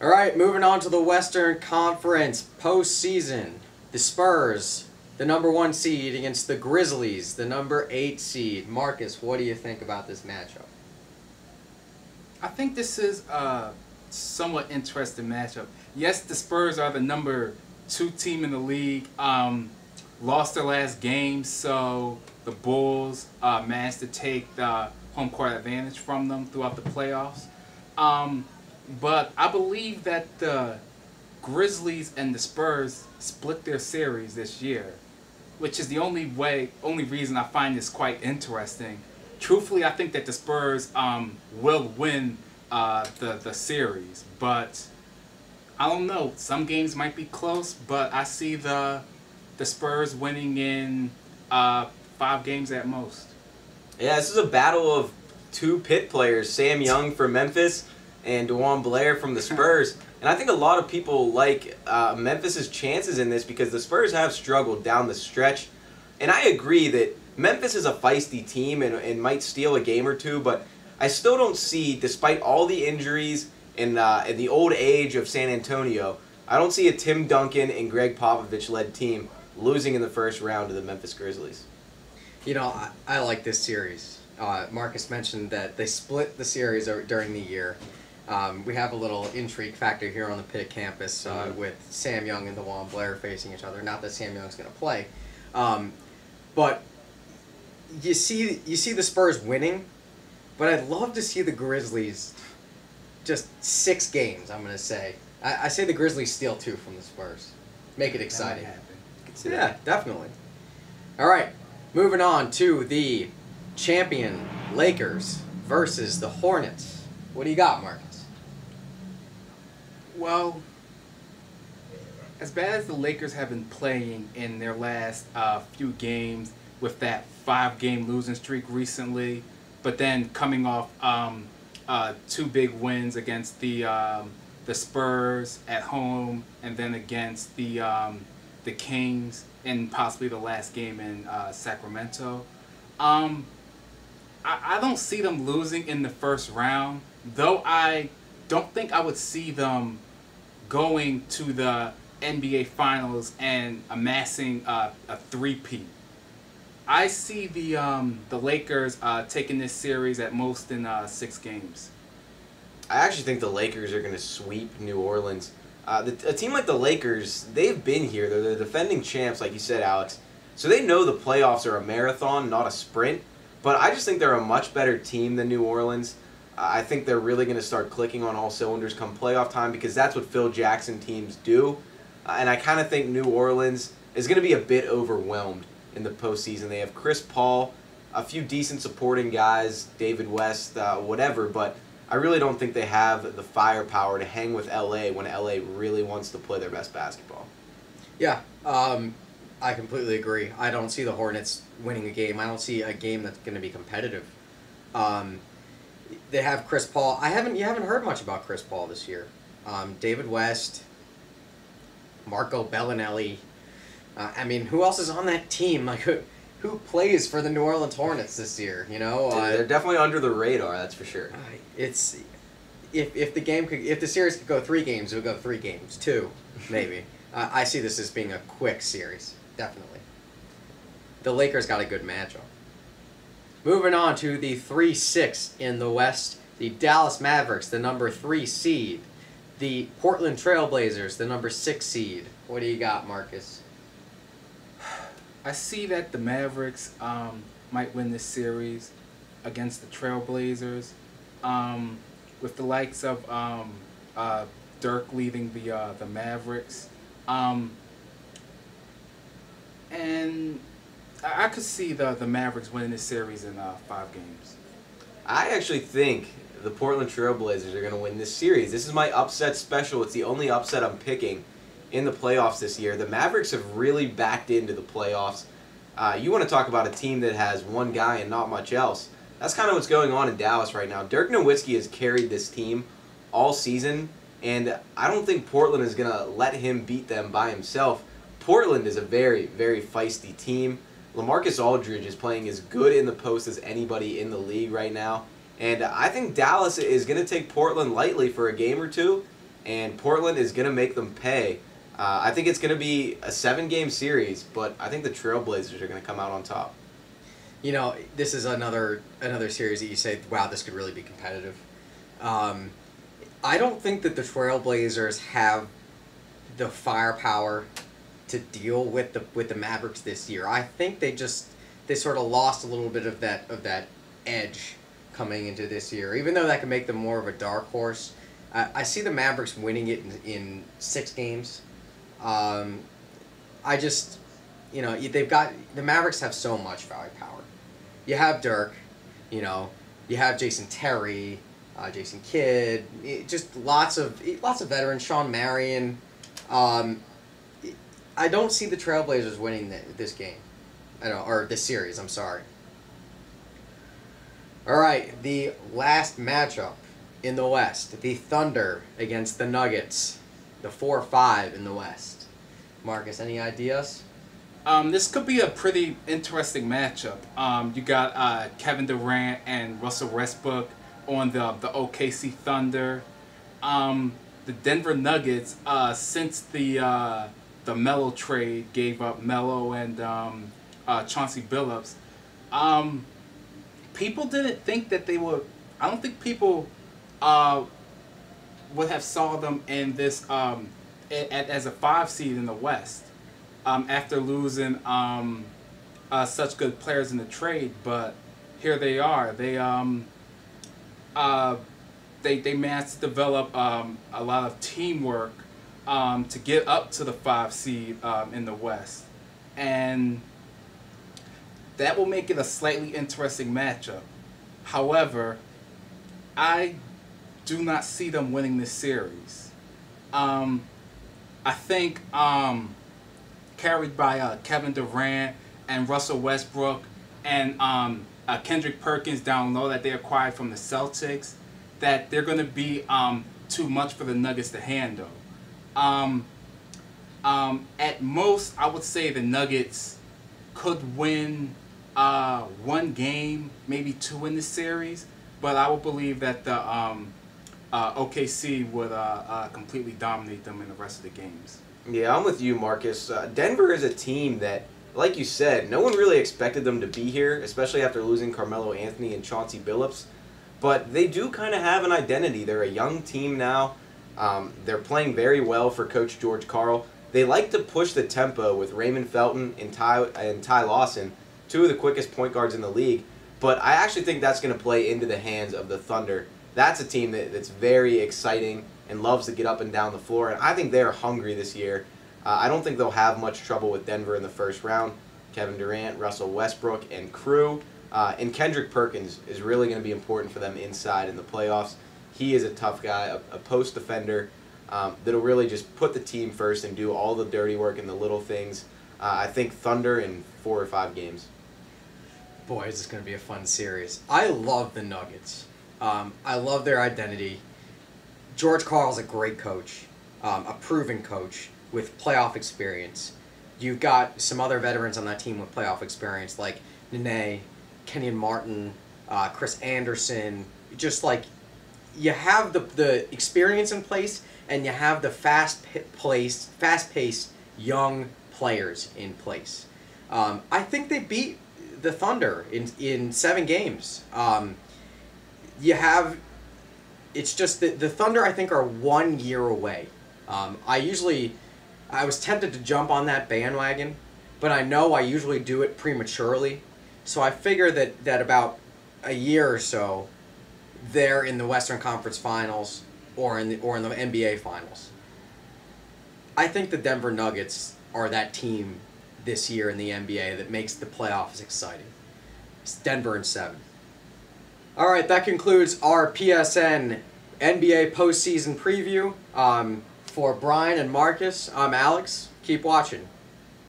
All right, moving on to the Western Conference postseason. The Spurs, the #1 seed, against the Grizzlies, the #8 seed. Marcus, what do you think about this matchup? I think this is a somewhat interesting matchup. Yes, the Spurs are the #2 team in the league. Lost their last game, so the Bulls managed to take the home court advantage from them throughout the playoffs. But I believe that the Grizzlies and the Spurs split their series this year, which is the only reason I find this quite interesting. Truthfully, I think that the Spurs will win the series, but I don't know. Some games might be close, but I see the Spurs winning in 5 games at most. Yeah, this is a battle of 2 Pitt players, Sam Young from Memphis and DeJuan Blair from the Spurs. And I think a lot of people like Memphis's chances in this because the Spurs have struggled down the stretch. And I agree that Memphis is a feisty team and might steal a game or two, but I still don't see, despite all the injuries and the old age of San Antonio, I don't see a Tim Duncan and Greg Popovich-led team losing in the first round to the Memphis Grizzlies. You know, I like this series. Marcus mentioned that they split the series during the year. We have a little intrigue factor here on the Pitt campus with Sam Young and DeJuan Blair facing each other. Not that Sam Young's going to play, but you see the Spurs winning. But I'd love to see the Grizzlies just 6 games. I'm going to say. I say the Grizzlies steal 2 from the Spurs. Make it exciting. Yeah, definitely. All right, moving on to the champion Lakers versus the Hornets. What do you got, Marcus? Well, as bad as the Lakers have been playing in their last few games with that 5-game losing streak recently, but then coming off 2 big wins against the Spurs at home and then against the Kings and possibly the last game in Sacramento. I don't see them losing in the first round, though I don't think I would see them going to the NBA Finals and amassing a 3-peat. I see the Lakers taking this series at most in 6 games. I actually think the Lakers are going to sweep New Orleans. A team like the Lakers, they've been here. They're the defending champs, like you said, Alex. So they know the playoffs are a marathon, not a sprint. But I just think they're a much better team than New Orleans. I think they're really going to start clicking on all cylinders come playoff time because that's what Phil Jackson teams do. And I kind of think New Orleans is going to be a bit overwhelmed in the postseason. They have Chris Paul, a few decent supporting guys, David West, whatever, but I really don't think they have the firepower to hang with LA when LA really wants to play their best basketball. Yeah, I completely agree. I don't see the Hornets winning a game. I don't see a game that's going to be competitive. They have Chris Paul. You haven't heard much about Chris Paul this year. David West, Marco Bellinelli. I mean, who else is on that team? Like who plays for the New Orleans Hornets this year? You know, they're definitely under the radar. That's for sure. It's if the series could go 3 games, it would go 3 games, 2 maybe. I see this as being a quick series, definitely. The Lakers got a good matchup. Moving on to the 3-6 in the West, the Dallas Mavericks, the #3 seed, the Portland Trailblazers, the #6 seed. What do you got, Marcus? I see that the Mavericks might win this series against the Trailblazers, with the likes of Dirk leading the Mavericks, and I could see the Mavericks winning this series in 5 games. I actually think the Portland Trailblazers are going to win this series. This is my upset special. It's the only upset I'm picking in the playoffs this year. The Mavericks have really backed into the playoffs. You want to talk about a team that has one guy and not much else. That's kind of what's going on in Dallas right now. Dirk Nowitzki has carried this team all season, and I don't think Portland is going to let him beat them by himself. Portland is a very, very feisty team. LaMarcus Aldridge is playing as good in the post as anybody in the league right now. And I think Dallas is going to take Portland lightly for a game or two. and Portland is going to make them pay. I think it's going to be a 7-game series, but I think the Trailblazers are going to come out on top. You know, this is another series that you say, wow, this could really be competitive. I don't think that the Trailblazers have the firepower to deal with the Mavericks this year. I think they sort of lost a little bit of that edge coming into this year. Even though that could make them more of a dark horse, I see the Mavericks winning it in 6 games. I just, you know, the Mavericks have so much firepower. You have Dirk, you know, you have Jason Terry, Jason Kidd, just lots of veterans. Sean Marion. I don't see the Trailblazers winning this game, or this series. I'm sorry. All right, the last matchup in the West: the Thunder against the Nuggets, the 4-5 in the West. Marcus, any ideas? This could be a pretty interesting matchup. You got Kevin Durant and Russell Westbrook on the OKC Thunder. The Denver Nuggets, since the Melo trade gave up Melo and Chauncey Billups, people didn't think that they would. I don't think people would have saw them in this as a 5 seed in the West. After losing such good players in the trade, but here they are. They managed to develop a lot of teamwork to get up to the 5 seed in the West, and that will make it a slightly interesting matchup. However, I do not see them winning this series. I think carried by Kevin Durant and Russell Westbrook and Kendrick Perkins down low that they acquired from the Celtics, that they're going to be too much for the Nuggets to handle. At most, I would say the Nuggets could win 1 game, maybe 2 in this series, but I would believe that the OKC would completely dominate them in the rest of the games. Yeah, I'm with you, Marcus. Denver is a team that, like you said, no one really expected them to be here, especially after losing Carmelo Anthony and Chauncey Billups. But they do kind of have an identity. They're a young team now. They're playing very well for Coach George Karl. They like to push the tempo with Raymond Felton and Ty Lawson, 2 of the quickest point guards in the league. But I actually think that's going to play into the hands of the Thunder. That's a team that's very exciting and loves to get up and down the floor, and I think they're hungry this year. I don't think they'll have much trouble with Denver in the first round. Kevin Durant, Russell Westbrook, and crew. And Kendrick Perkins is really going to be important for them inside in the playoffs. He is a tough guy, a post defender that'll really just put the team first and do all the dirty work and the little things. I think Thunder in 4 or 5 games. Boy, is this going to be a fun series. I love the Nuggets. I love their identity. George Karl's a great coach, a proven coach with playoff experience. You've got some other veterans on that team with playoff experience like Nene, Kenyon Martin, Chris Anderson. Just like you have the experience in place, and you have the fast-paced young players in place. I think they beat the Thunder in 7 games. It's just that the Thunder, I think, are 1 year away. I was tempted to jump on that bandwagon, but I know I usually do it prematurely. So I figure that about a year or so, they're in the Western Conference Finals or in the NBA Finals. I think the Denver Nuggets are that team this year in the NBA that makes the playoffs exciting. It's Denver in 7. All right, that concludes our PSN NBA postseason preview. For Brian and Marcus, I'm Alex. Keep watching.